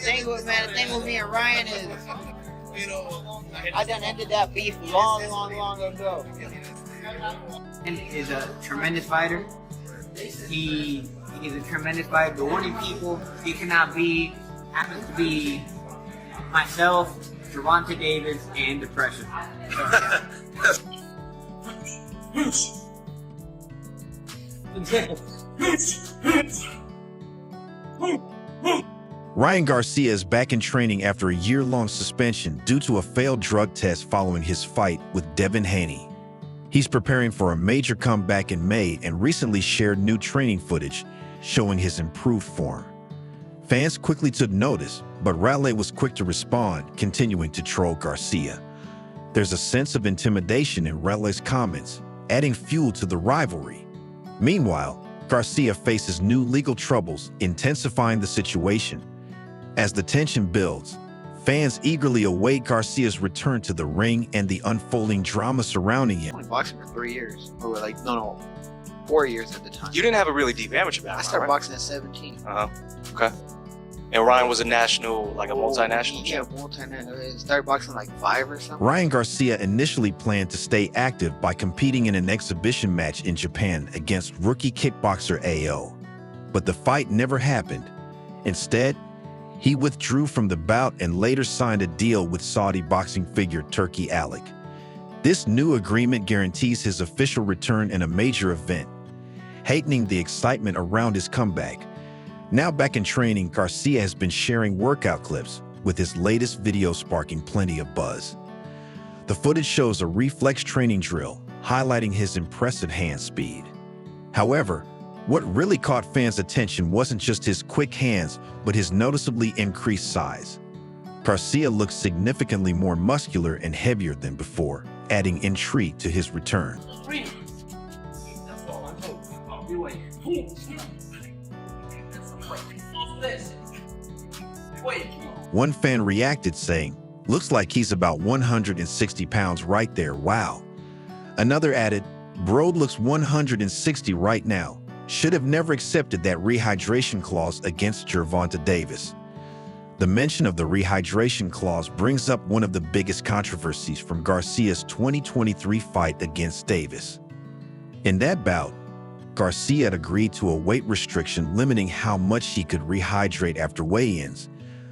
the thing with me and Ryan is, I done ended that beef long ago. And is a tremendous fighter. He's a tremendous fighter. The only people he cannot be happens to be myself, Gervonta Davis, and Depression. Ryan Garcia is back in training after a year-long suspension due to a failed drug test following his fight with Devin Haney. He's preparing for a major comeback in May and recently shared new training footage showing his improved form. Fans quickly took notice, but Rolly was quick to respond, continuing to troll Garcia. There's a sense of intimidation in Rolly's comments, adding fuel to the rivalry. Meanwhile, Garcia faces new legal troubles, intensifying the situation. As the tension builds, fans eagerly await Garcia's return to the ring and the unfolding drama surrounding him. I was boxing for 3 years. Or like, no, 4 years at the time. You didn't have a really deep amateur background, I started right? boxing at 17. Okay. And Ryan was a national, like a multinational Yeah, champ? multinational. Started boxing like 5 or something. Ryan Garcia initially planned to stay active by competing in an exhibition match in Japan against rookie kickboxer AO. But the fight never happened. Instead, he withdrew from the bout and later signed a deal with Saudi boxing figure Turki Alik. This new agreement guarantees his official return in a major event, heightening the excitement around his comeback. Now back in training, Garcia has been sharing workout clips, with his latest video sparking plenty of buzz. The footage shows a reflex training drill, highlighting his impressive hand speed. However, what really caught fans' attention wasn't just his quick hands, but his noticeably increased size. Garcia looks significantly more muscular and heavier than before, adding intrigue to his return. One fan reacted saying, "Looks like he's about 160 pounds right there, wow." Another added, "Bro looks 160 right now. Should have never accepted that rehydration clause against Gervonta Davis." The mention of the rehydration clause brings up one of the biggest controversies from Garcia's 2023 fight against Davis. In that bout, Garcia had agreed to a weight restriction limiting how much he could rehydrate after weigh-ins,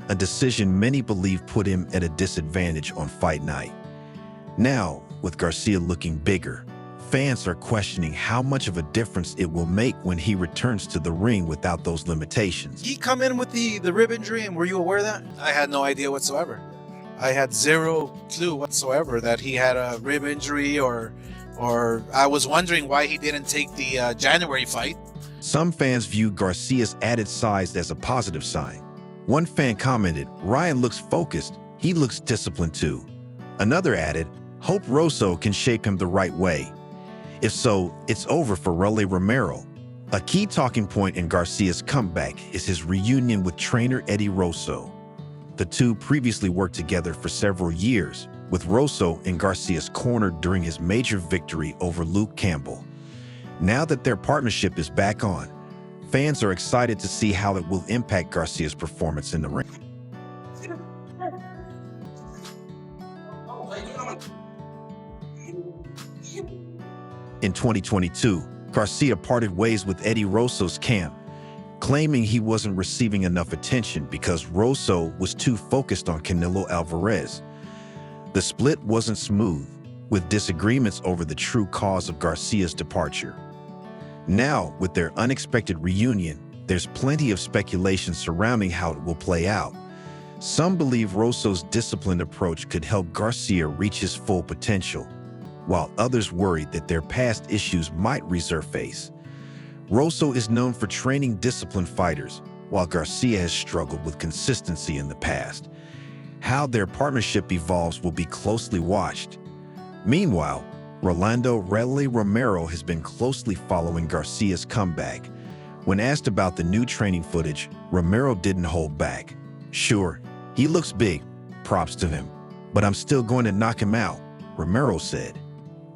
a decision many believe put him at a disadvantage on fight night. Now, with Garcia looking bigger, fans are questioning how much of a difference it will make when he returns to the ring without those limitations. He come in with the rib injury, and were you aware of that? I had no idea whatsoever. I had zero clue whatsoever that he had a rib injury, or I was wondering why he didn't take the January fight. Some fans view Garcia's added size as a positive sign. One fan commented, "Ryan looks focused, he looks disciplined too." Another added, "Hope Rosso can shape him the right way." If so, it's over for Rolly Romero. A key talking point in Garcia's comeback is his reunion with trainer Eddie Rosso. The two previously worked together for several years, with Rosso in Garcia's corner during his major victory over Luke Campbell. Now that their partnership is back on, fans are excited to see how it will impact Garcia's performance in the ring. In 2022, Garcia parted ways with Eddie Rosso's camp, claiming he wasn't receiving enough attention because Rosso was too focused on Canelo Alvarez. The split wasn't smooth, with disagreements over the true cause of Garcia's departure. Now, with their unexpected reunion, there's plenty of speculation surrounding how it will play out. Some believe Rosso's disciplined approach could help Garcia reach his full potential, while others worry that their past issues might resurface. Rosso is known for training disciplined fighters, while Garcia has struggled with consistency in the past. How their partnership evolves will be closely watched. Meanwhile, Rolly Romero has been closely following Garcia's comeback. When asked about the new training footage, Romero didn't hold back. "Sure, he looks big, props to him, but I'm still going to knock him out," Romero said.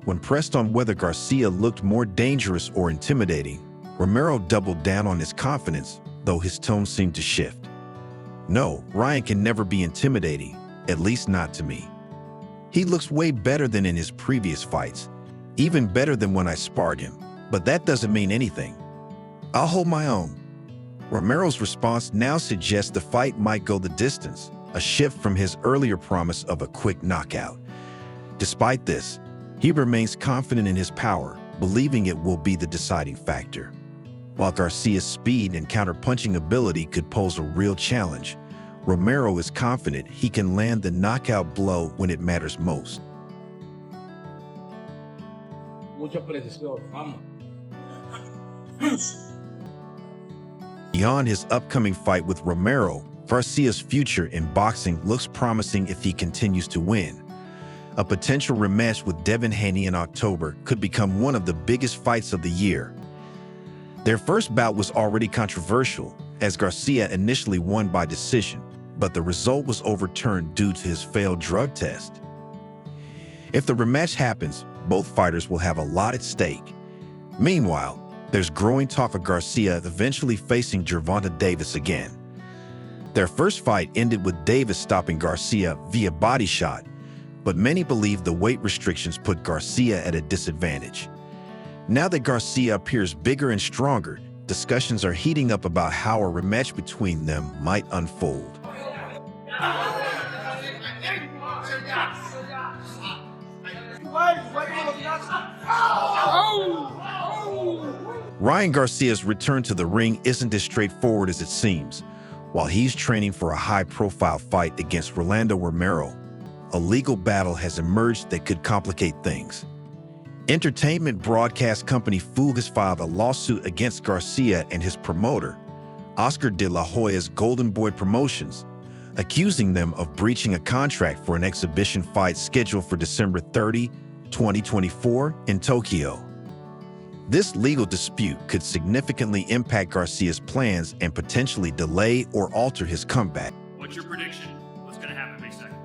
When pressed on whether Garcia looked more dangerous or intimidating, Romero doubled down on his confidence, though his tone seemed to shift. No, Ryan can never be intimidating, at least not to me. He looks way better than in his previous fights, even better than when I sparred him, but that doesn't mean anything. I'll hold my own. Romero's response now suggests the fight might go the distance, a shift from his earlier promise of a quick knockout. Despite this, he remains confident in his power, believing it will be the deciding factor. While Garcia's speed and counter-punching ability could pose a real challenge, Romero is confident he can land the knockout blow when it matters most. Beyond his upcoming fight with Romero, Garcia's future in boxing looks promising if he continues to win. A potential rematch with Devin Haney in October could become one of the biggest fights of the year. Their first bout was already controversial, as Garcia initially won by decision, but the result was overturned due to his failed drug test. If the rematch happens, both fighters will have a lot at stake. Meanwhile, there's growing talk of Garcia eventually facing Gervonta Davis again. Their first fight ended with Davis stopping Garcia via body shot, but many believe the weight restrictions put Garcia at a disadvantage. Now that Garcia appears bigger and stronger, discussions are heating up about how a rematch between them might unfold. Ryan Garcia's return to the ring isn't as straightforward as it seems. While he's training for a high-profile fight against Rolly Romero, a legal battle has emerged that could complicate things. Entertainment broadcast company Full has filed a lawsuit against Garcia and his promoter, Oscar de la Hoya's Golden Boy Promotions, accusing them of breaching a contract for an exhibition fight scheduled for December 30, 2024 in Tokyo. This legal dispute could significantly impact Garcia's plans and potentially delay or alter his comeback. What's your prediction? What's going to happen next second?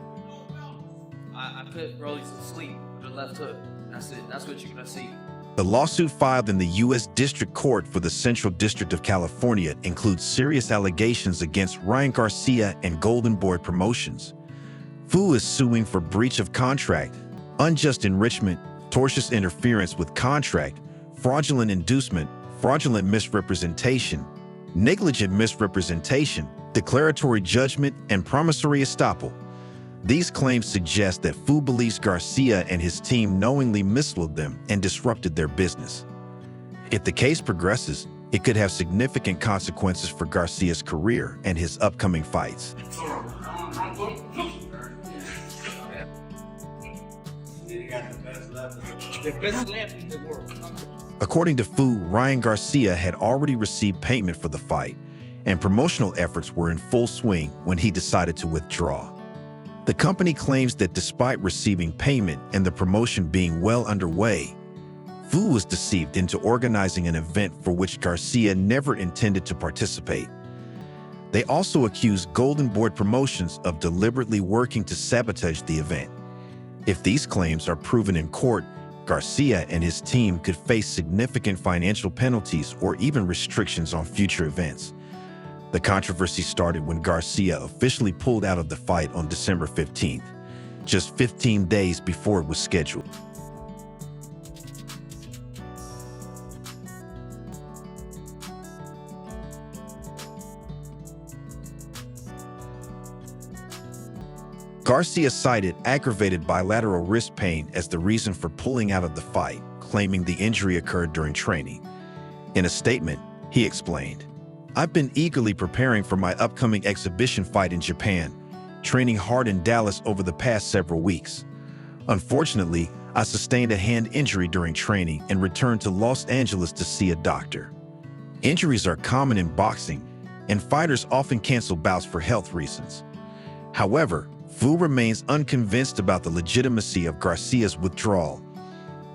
I put Rolly to sleep with the left hook. That's it. That's what you're going to see. The lawsuit filed in the U.S. District Court for the Central District of California includes serious allegations against Ryan Garcia and Golden Boy Promotions. Fu is suing for breach of contract, unjust enrichment, tortious interference with contract, fraudulent inducement, fraudulent misrepresentation, negligent misrepresentation, declaratory judgment, and promissory estoppel. These claims suggest that Fu believes Garcia and his team knowingly misled them and disrupted their business. If the case progresses, it could have significant consequences for Garcia's career and his upcoming fights. According to Fu, Ryan Garcia had already received payment for the fight, and promotional efforts were in full swing when he decided to withdraw. The company claims that despite receiving payment and the promotion being well underway, Fu was deceived into organizing an event for which Garcia never intended to participate. They also accuse Golden Boy Promotions of deliberately working to sabotage the event. If these claims are proven in court, Garcia and his team could face significant financial penalties or even restrictions on future events. The controversy started when Garcia officially pulled out of the fight on December 15th, just 15 days before it was scheduled. Garcia cited aggravated bilateral wrist pain as the reason for pulling out of the fight, claiming the injury occurred during training. In a statement, he explained, "I've been eagerly preparing for my upcoming exhibition fight in Japan, training hard in Dallas over the past several weeks. Unfortunately, I sustained a hand injury during training and returned to Los Angeles to see a doctor. Injuries are common in boxing, and fighters often cancel bouts for health reasons." However, Fu remains unconvinced about the legitimacy of Garcia's withdrawal.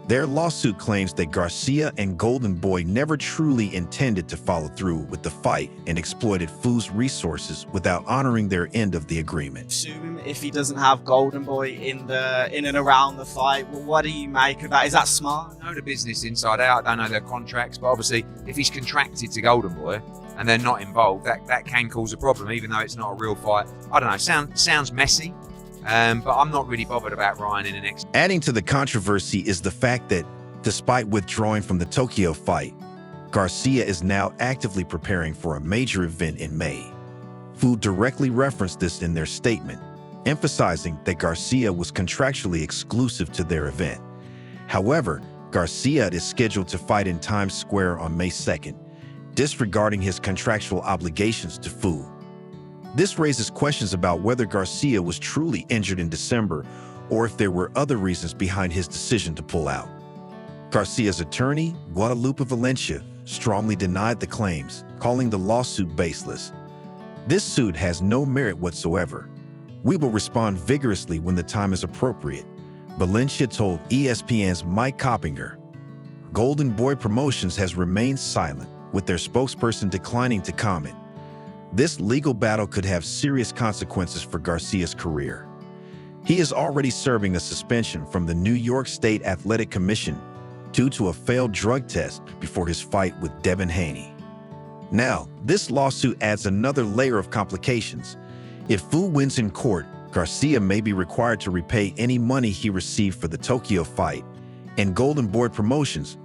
Their lawsuit claims that Garcia and Golden Boy never truly intended to follow through with the fight and exploited Fu's resources without honoring their end of the agreement. Assume if he doesn't have Golden Boy in and around the fight, well, what do you make of that? Is that smart? I know the business inside out. I don't know their contracts, but obviously, if he's contracted to Golden Boy, and they're not involved, that can cause a problem, even though it's not a real fight. I don't know, sounds messy, but I'm not really bothered about Ryan in the next. Adding to the controversy is the fact that, despite withdrawing from the Tokyo fight, Garcia is now actively preparing for a major event in May. Food directly referenced this in their statement, emphasizing that Garcia was contractually exclusive to their event. However, Garcia is scheduled to fight in Times Square on May 2nd, disregarding his contractual obligations to Food. This raises questions about whether Garcia was truly injured in December or if there were other reasons behind his decision to pull out. Garcia's attorney, Guadalupe Valencia, strongly denied the claims, calling the lawsuit baseless. This suit has no merit whatsoever. We will respond vigorously when the time is appropriate, Valencia told ESPN's Mike Coppinger. Golden Boy Promotions has remained silent, with their spokesperson declining to comment. This legal battle could have serious consequences for Garcia's career. He is already serving a suspension from the New York State Athletic Commission due to a failed drug test before his fight with Devin Haney. Now, this lawsuit adds another layer of complications. If Fu wins in court, Garcia may be required to repay any money he received for the Tokyo fight, and Golden Boy Promotions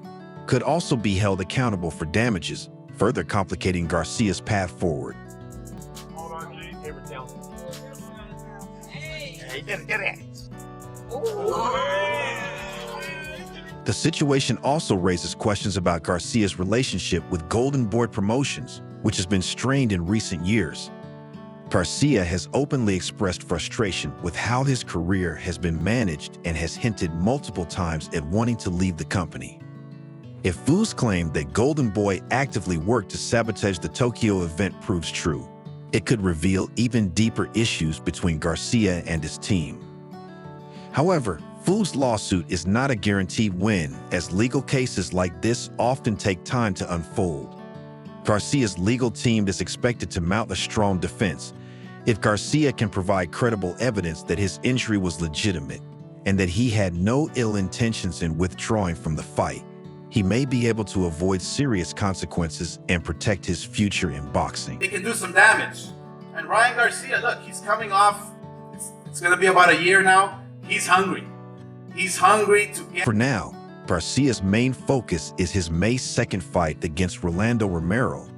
could also be held accountable for damages, further complicating Garcia's path forward. The situation also raises questions about Garcia's relationship with Golden Boy Promotions, which has been strained in recent years. Garcia has openly expressed frustration with how his career has been managed and has hinted multiple times at wanting to leave the company. If Fu's claim that Golden Boy actively worked to sabotage the Tokyo event proves true, it could reveal even deeper issues between Garcia and his team. However, Fu's lawsuit is not a guaranteed win, as legal cases like this often take time to unfold. Garcia's legal team is expected to mount a strong defense. If Garcia can provide credible evidence that his injury was legitimate and that he had no ill intentions in withdrawing from the fight, he may be able to avoid serious consequences and protect his future in boxing. He can do some damage. And Ryan Garcia, look, he's coming off, it's going to be about a year now. He's hungry. He's hungry to get... For now, Garcia's main focus is his May 2nd fight against Rolly Romero.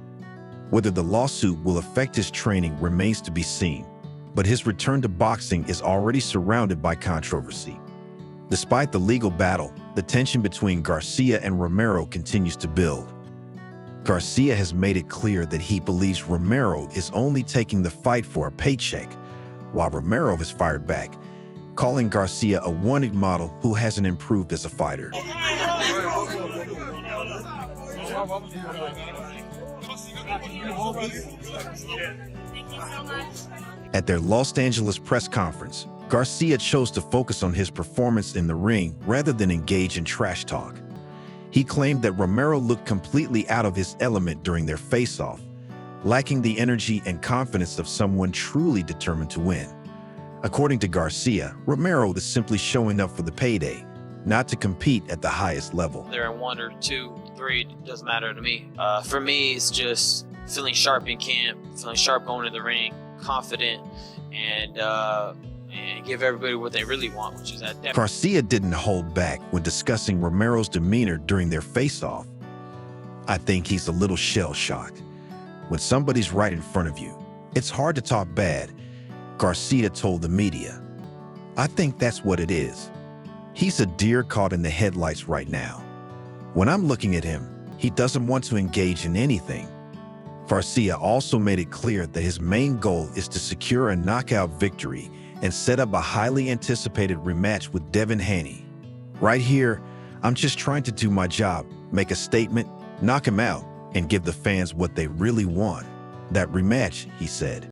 Whether the lawsuit will affect his training remains to be seen, but his return to boxing is already surrounded by controversy. Despite the legal battle, the tension between Garcia and Romero continues to build. Garcia has made it clear that he believes Romero is only taking the fight for a paycheck, while Romero has fired back, calling Garcia a wanted model who hasn't improved as a fighter. At their Los Angeles press conference, Garcia chose to focus on his performance in the ring rather than engage in trash talk. He claimed that Romero looked completely out of his element during their face-off, lacking the energy and confidence of someone truly determined to win. According to Garcia, Romero is simply showing up for the payday, not to compete at the highest level. They're in 1 or 2, 3, it doesn't matter to me. For me, it's just feeling sharp in camp, feeling sharp going to the ring, confident, and give everybody what they really want, which is that depth. Garcia didn't hold back when discussing Romero's demeanor during their face-off. I think he's a little shell-shocked. When somebody's right in front of you, it's hard to talk bad, Garcia told the media. I think that's what it is. He's a deer caught in the headlights right now. When I'm looking at him, he doesn't want to engage in anything. Garcia also made it clear that his main goal is to secure a knockout victory and set up a highly anticipated rematch with Devin Haney. Right here, I'm just trying to do my job, make a statement, knock him out, and give the fans what they really want. That rematch, he said.